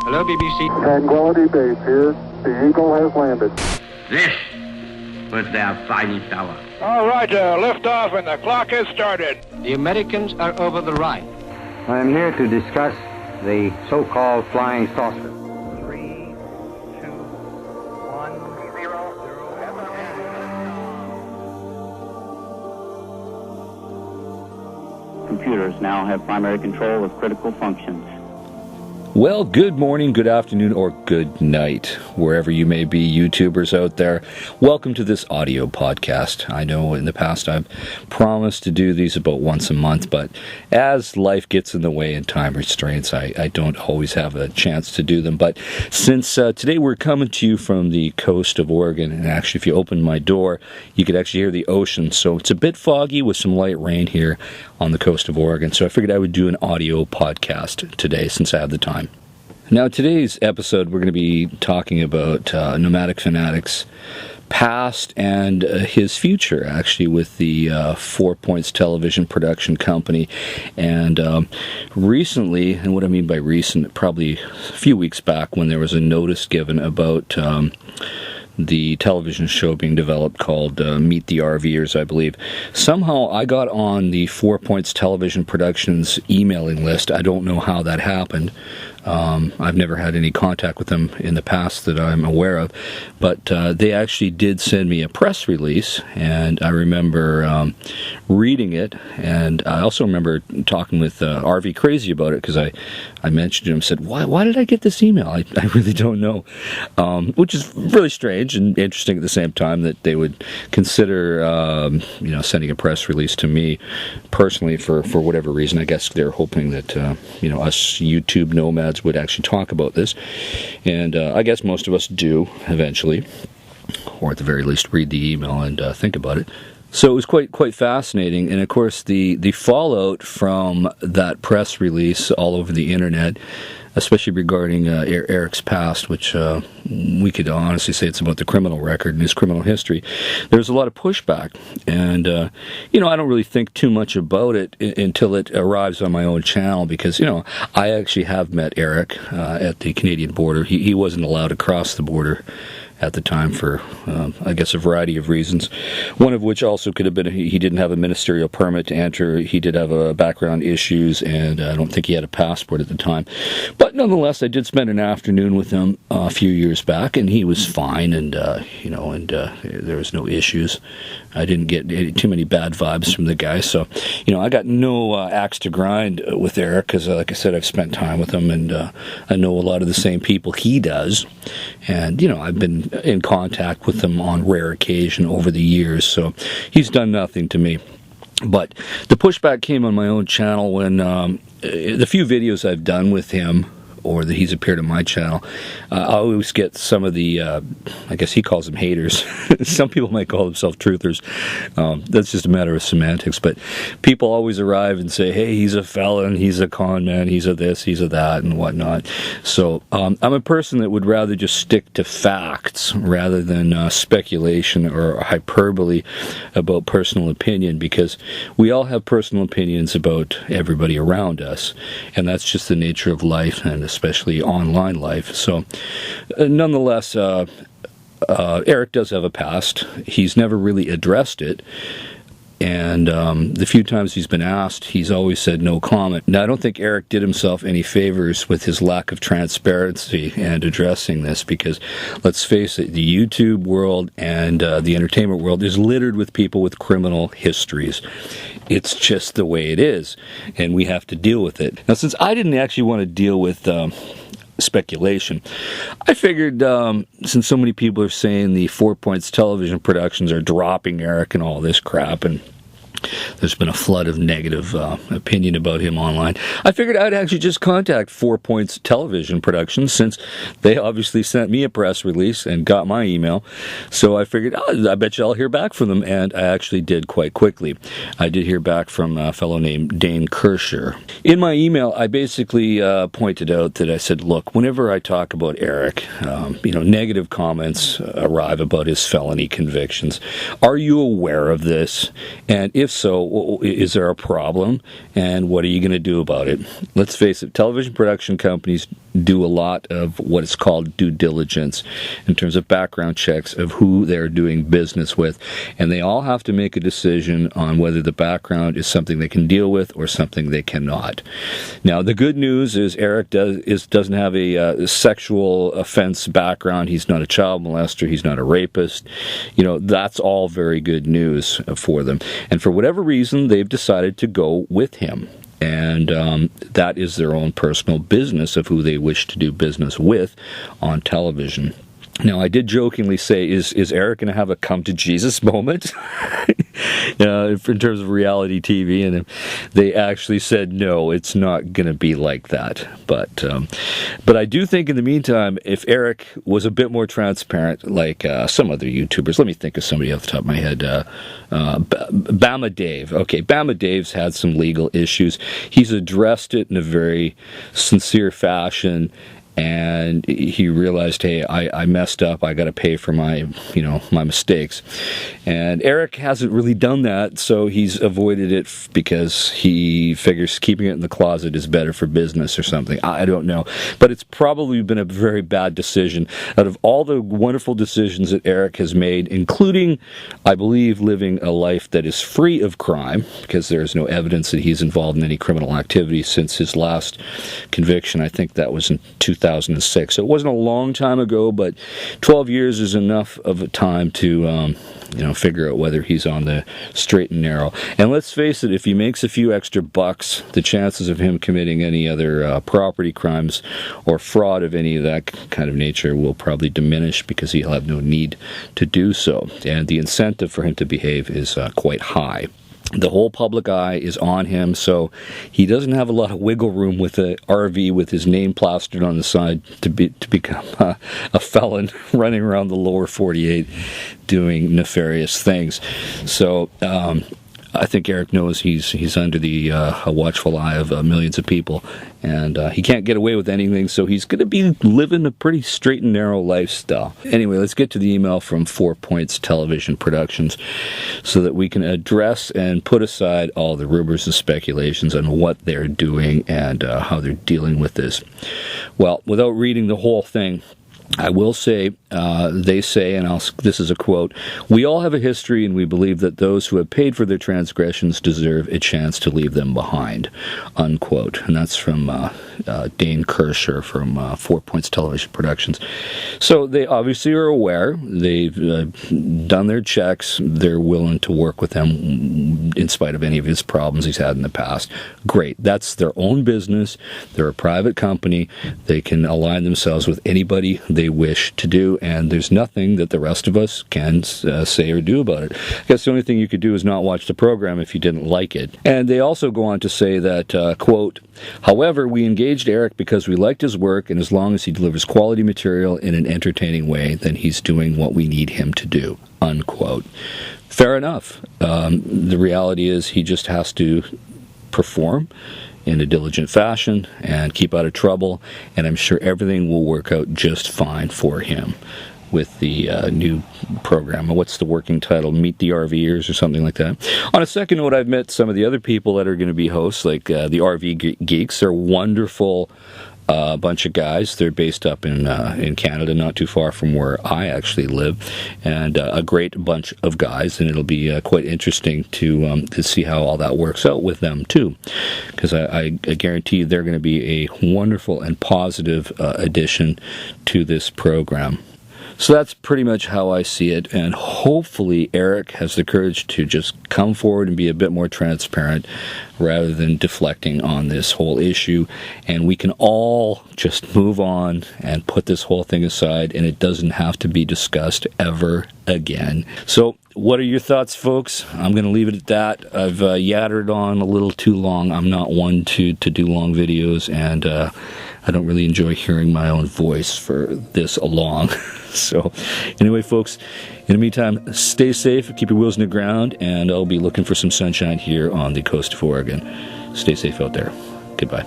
Hello, BBC. Tranquility Base here. The Eagle has landed. This was their finest hour. All right, lift-off and the clock has started. The Americans are over the Rhine. I am here to discuss the so-called flying saucer. 3, 2, 1, 0. Computers now have primary control of critical functions. Well, good morning, good afternoon, or good night, wherever you may be, YouTubers out there. Welcome to this audio podcast. I know in the past I've promised to do these about once a month, but as life gets in the way and time restraints, I don't always have a chance to do them. But since today we're coming to you from the coast of Oregon, and actually if you open my door, you could actually hear the ocean. So it's a bit foggy with some light rain here on the coast of Oregon. So I figured I would do an audio podcast today since I have the time. Now, today's episode, we're going to be talking about Nomadic Fanatic's past and his future, actually, with the 4 Points television production company. And recently, and what I mean by recent, probably a few weeks back, when there was a notice given about the television show being developed called Meet the RVers, I believe. Somehow I got on the 4 Points television productions emailing list. I don't know how that happened. I've never had any contact with them in the past that I'm aware of, but they actually did send me a press release, and I remember reading it, and I also remember talking with RV Crazy about it, because I mentioned to him, said, why did I get this email? I really don't know, which is really strange and interesting at the same time that they would consider sending a press release to me personally for whatever reason. I guess they're hoping that us YouTube nomads would actually talk about this, and I guess most of us do eventually, or at the very least read the email and think about it. So it was quite fascinating, and of course the fallout from that press release all over the internet, especially regarding Eric's past, which we could honestly say it's about the criminal record and his criminal history. There's a lot of pushback, and I don't really think too much about it until it arrives on my own channel, because I actually have met Eric at the Canadian border. He wasn't allowed to cross the border at the time for, I guess, a variety of reasons. One of which also could have been he didn't have a ministerial permit to enter. He did have background issues, and I don't think he had a passport at the time. But nonetheless, I did spend an afternoon with him a few years back, and he was fine, and there was no issues. I didn't get too many bad vibes from the guy, so I got no axe to grind with Eric, because, like I said, I've spent time with him, and I know a lot of the same people he does, and I've been in contact with him on rare occasion over the years, so he's done nothing to me. But the pushback came on my own channel when the few videos I've done with him, or that he's appeared on my channel, I always get some of the, I guess he calls them haters. Some people might call themselves truthers. That's just a matter of semantics. But people always arrive and say, hey, he's a felon, he's a con man, he's a this, he's a that, and whatnot. So I'm a person that would rather just stick to facts rather than speculation or hyperbole about personal opinion, because we all have personal opinions about everybody around us, and that's just the nature of life, and especially online life. So nonetheless, Eric does have a past. He's never really addressed it, and the few times he's been asked, he's always said no comment. Now, I don't think Eric did himself any favors with his lack of transparency and addressing this, because let's face it, the YouTube world and the entertainment world is littered with people with criminal histories. It's just the way it is, and we have to deal with it. Now, since I didn't actually want to deal with speculation, I figured since so many people are saying the 4 Points television productions are dropping Eric and all this crap, and there's been a flood of negative opinion about him online, I figured I'd actually just contact 4 Points television productions, since they obviously sent me a press release and got my email. So I figured, I bet you I'll hear back from them, and I actually did quite quickly. I did hear back from a fellow named Dane Kirscher. In my email, I basically pointed out that I said, look, whenever I talk about Eric, negative comments arrive about his felony convictions. Are you aware of this? And if if so, is there a problem, and what are you going to do about it? Let's face it, television production companies do a lot of what is called due diligence in terms of background checks of who they're doing business with, and they all have to make a decision on whether the background is something they can deal with or something they cannot. Now, the good news is Eric doesn't have a sexual offense background. He's not a child molester. He's not a rapist. That's all very good news for them. And for whatever reason, they've decided to go with him. And that is their own personal business of who they wish to do business with on television. Now, I did jokingly say, is Eric going to have a come-to-Jesus moment in terms of reality TV? And they actually said, no, it's not going to be like that. But I do think in the meantime, if Eric was a bit more transparent, like some other YouTubers, let me think of somebody off the top of my head, Bama Dave. Okay, Bama Dave's had some legal issues. He's addressed it in a very sincere fashion, and he realized, hey, I messed up. I got to pay for my mistakes. And Eric hasn't really done that, so he's avoided it because he figures keeping it in the closet is better for business or something. I don't know. But it's probably been a very bad decision. Out of all the wonderful decisions that Eric has made, including, I believe, living a life that is free of crime, because there's no evidence that he's involved in any criminal activity since his last conviction. I think that was in 2006. So it wasn't a long time ago, but 12 years is enough of a time to figure out whether he's on the straight and narrow. And let's face it, if he makes a few extra bucks, the chances of him committing any other property crimes or fraud of any of that kind of nature will probably diminish because he'll have no need to do so. And the incentive for him to behave is quite high. The whole public eye is on him, so he doesn't have a lot of wiggle room with the RV with his name plastered on the side to become a felon running around the lower 48 doing nefarious things. So I think Eric knows he's under the watchful eye of millions of people, and he can't get away with anything, so he's going to be living a pretty straight and narrow lifestyle. Anyway, let's get to the email from 4 Points Television Productions so that we can address and put aside all the rumors and speculations on what they're doing and how they're dealing with this. Well, without reading the whole thing, I will say, they say, and this is a quote, "We all have a history, and we believe that those who have paid for their transgressions deserve a chance to leave them behind," unquote. And that's from Dane Kirscher from 4 Points Television Productions. So they obviously are aware. They've done their checks. They're willing to work with him in spite of any of his problems he's had in the past. Great. That's their own business. They're a private company. They can align themselves with anybody they wish to do, and there's nothing that the rest of us can say or do about it. I guess the only thing you could do is not watch the program if you didn't like it. And they also go on to say that, quote, "However, we engaged Eric because we liked his work, and as long as he delivers quality material in an entertaining way, then he's doing what we need him to do," unquote. Fair enough. The reality is he just has to perform in a diligent fashion and keep out of trouble, and I'm sure everything will work out just fine for him with the new program. What's the working title? Meet the RVers or something like that. On a second note, I've met some of the other people that are going to be hosts, like the RV Geeks. They're wonderful bunch of guys. They're based up in Canada, not too far from where I actually live, and a great bunch of guys, and it'll be quite interesting to see how all that works out with them too, because I guarantee you they're going to be a wonderful and positive addition to this program. So that's pretty much how I see it, and hopefully Eric has the courage to just come forward and be a bit more transparent rather than deflecting on this whole issue, and we can all just move on and put this whole thing aside, and it doesn't have to be discussed ever again. So what are your thoughts, folks? I'm going to leave it at that. I've yattered on a little too long. I'm not one to do long videos, and I don't really enjoy hearing my own voice for this long. So anyway, folks, in the meantime, stay safe, keep your wheels in the ground, and I'll be looking for some sunshine here on the coast of Oregon. Stay safe out there. Goodbye.